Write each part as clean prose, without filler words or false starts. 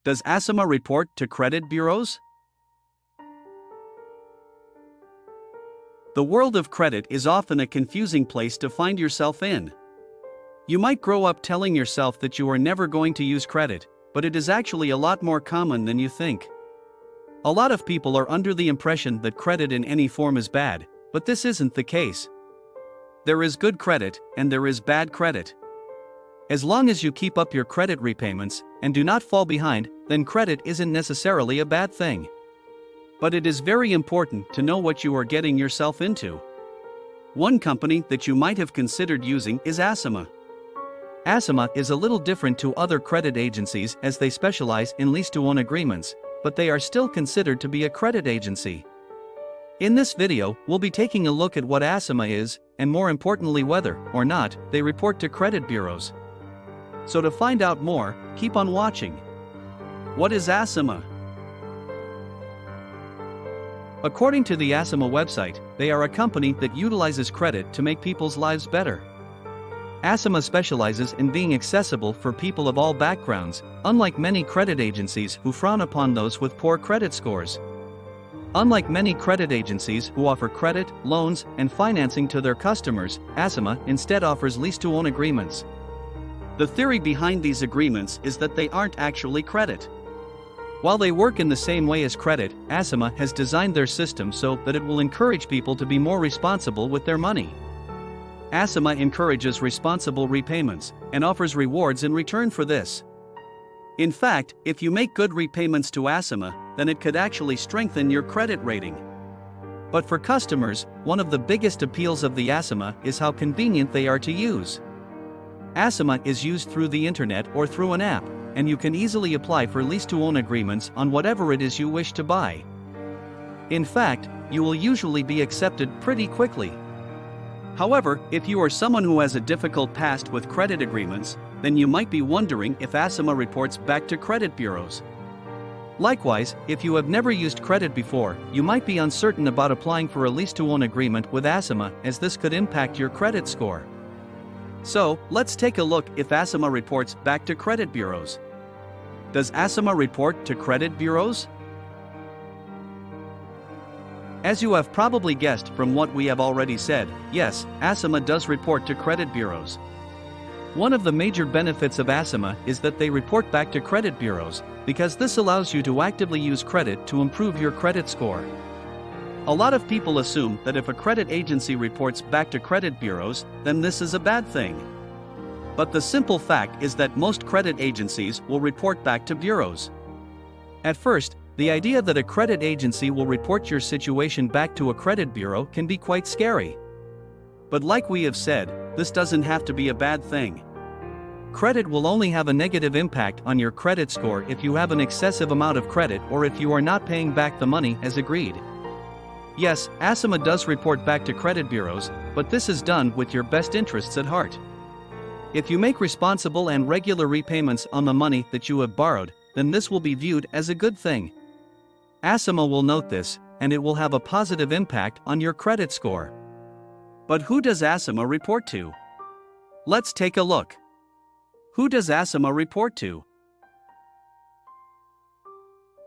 Does Acima report to credit bureaus? The world of credit is often a confusing place to find yourself in. You might grow up telling yourself that you are never going to use credit, but it is actually a lot more common than you think. A lot of people are under the impression that credit in any form is bad, but this isn't the case. There is good credit, and there is bad credit. As long as you keep up your credit repayments, and do not fall behind, then credit isn't necessarily a bad thing. But it is very important to know what you are getting yourself into. One company that you might have considered using is Acima. Acima is a little different to other credit agencies as they specialize in lease-to-own agreements, but they are still considered to be a credit agency. In this video, we'll be taking a look at what Acima is, and more importantly whether, or not, they report to credit bureaus. So to find out more, keep on watching. What is Acima? According to the Acima website, they are a company that utilizes credit to make people's lives better. Acima specializes in being accessible for people of all backgrounds, unlike many credit agencies who frown upon those with poor credit scores. Unlike many credit agencies who offer credit, loans, and financing to their customers, Acima instead offers lease-to-own agreements. The theory behind these agreements is that they aren't actually credit. While they work in the same way as credit, Acima has designed their system so that it will encourage people to be more responsible with their money. Acima encourages responsible repayments and offers rewards in return for this. In fact, if you make good repayments to Acima, then it could actually strengthen your credit rating. But for customers, one of the biggest appeals of the Acima is how convenient they are to use. Acima is used through the internet or through an app, and you can easily apply for lease-to-own agreements on whatever it is you wish to buy. In fact, you will usually be accepted pretty quickly. However, if you are someone who has a difficult past with credit agreements, then you might be wondering if Acima reports back to credit bureaus. Likewise, if you have never used credit before, you might be uncertain about applying for a lease-to-own agreement with Acima, as this could impact your credit score. So, let's take a look if Acima reports back to credit bureaus. Does Acima report to credit bureaus? As you have probably guessed from what we have already said, yes, Acima does report to credit bureaus. One of the major benefits of Acima is that they report back to credit bureaus, because this allows you to actively use credit to improve your credit score. A lot of people assume that if a credit agency reports back to credit bureaus, then this is a bad thing. But the simple fact is that most credit agencies will report back to bureaus. At first, the idea that a credit agency will report your situation back to a credit bureau can be quite scary. But like we have said, this doesn't have to be a bad thing. Credit will only have a negative impact on your credit score if you have an excessive amount of credit or if you are not paying back the money as agreed. Yes, Acima does report back to credit bureaus, but this is done with your best interests at heart. If you make responsible and regular repayments on the money that you have borrowed, then this will be viewed as a good thing. Acima will note this, and it will have a positive impact on your credit score. But who does Acima report to? Let's take a look. Who does Acima report to?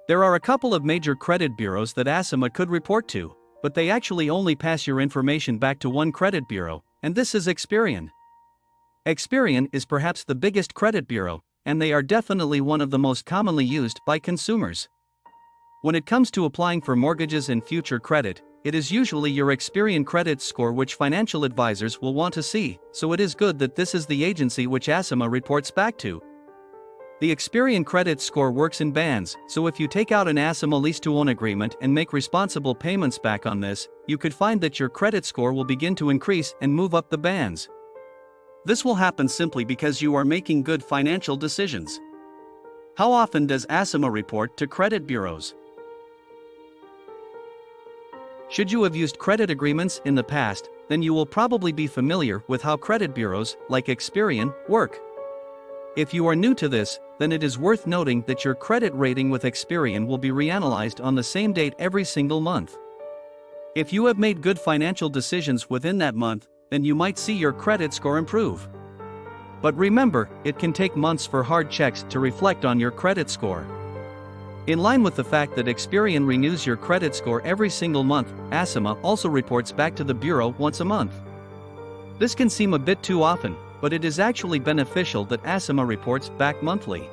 There are a couple of major credit bureaus that Acima could report to, but they actually only pass your information back to one credit bureau, and this is Experian. Experian is perhaps the biggest credit bureau, and they are definitely one of the most commonly used by consumers. When it comes to applying for mortgages and future credit, it is usually your Experian credit score which financial advisors will want to see, so it is good that this is the agency which Acima reports back to. The Experian credit score works in bands, so if you take out an Acima lease-to-own agreement and make responsible payments back on this, you could find that your credit score will begin to increase and move up the bands. This will happen simply because you are making good financial decisions. How often does Acima report to credit bureaus? Should you have used credit agreements in the past, then you will probably be familiar with how credit bureaus, like Experian, work. If you are new to this, then it is worth noting that your credit rating with Experian will be reanalyzed on the same date every single month. If you have made good financial decisions within that month, then you might see your credit score improve. But remember, it can take months for hard checks to reflect on your credit score. In line with the fact that Experian renews your credit score every single month, Acima also reports back to the bureau once a month. This can seem a bit too often, but it is actually beneficial that Acima reports back monthly.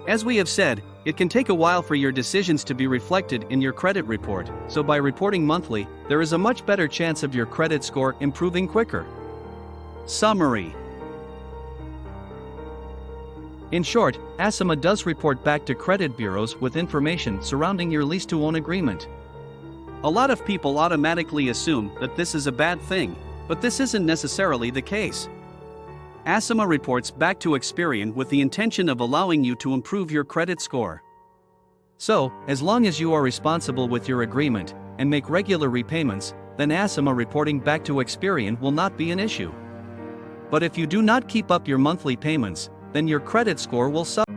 As we have said, it can take a while for your decisions to be reflected in your credit report, so by reporting monthly, there is a much better chance of your credit score improving quicker. Summary. In short, Acima does report back to credit bureaus with information surrounding your lease-to-own agreement. A lot of people automatically assume that this is a bad thing, but this isn't necessarily the case. Acima reports back to Experian with the intention of allowing you to improve your credit score. So, as long as you are responsible with your agreement and make regular repayments, then Acima reporting back to Experian will not be an issue. But if you do not keep up your monthly payments, then your credit score will suffer.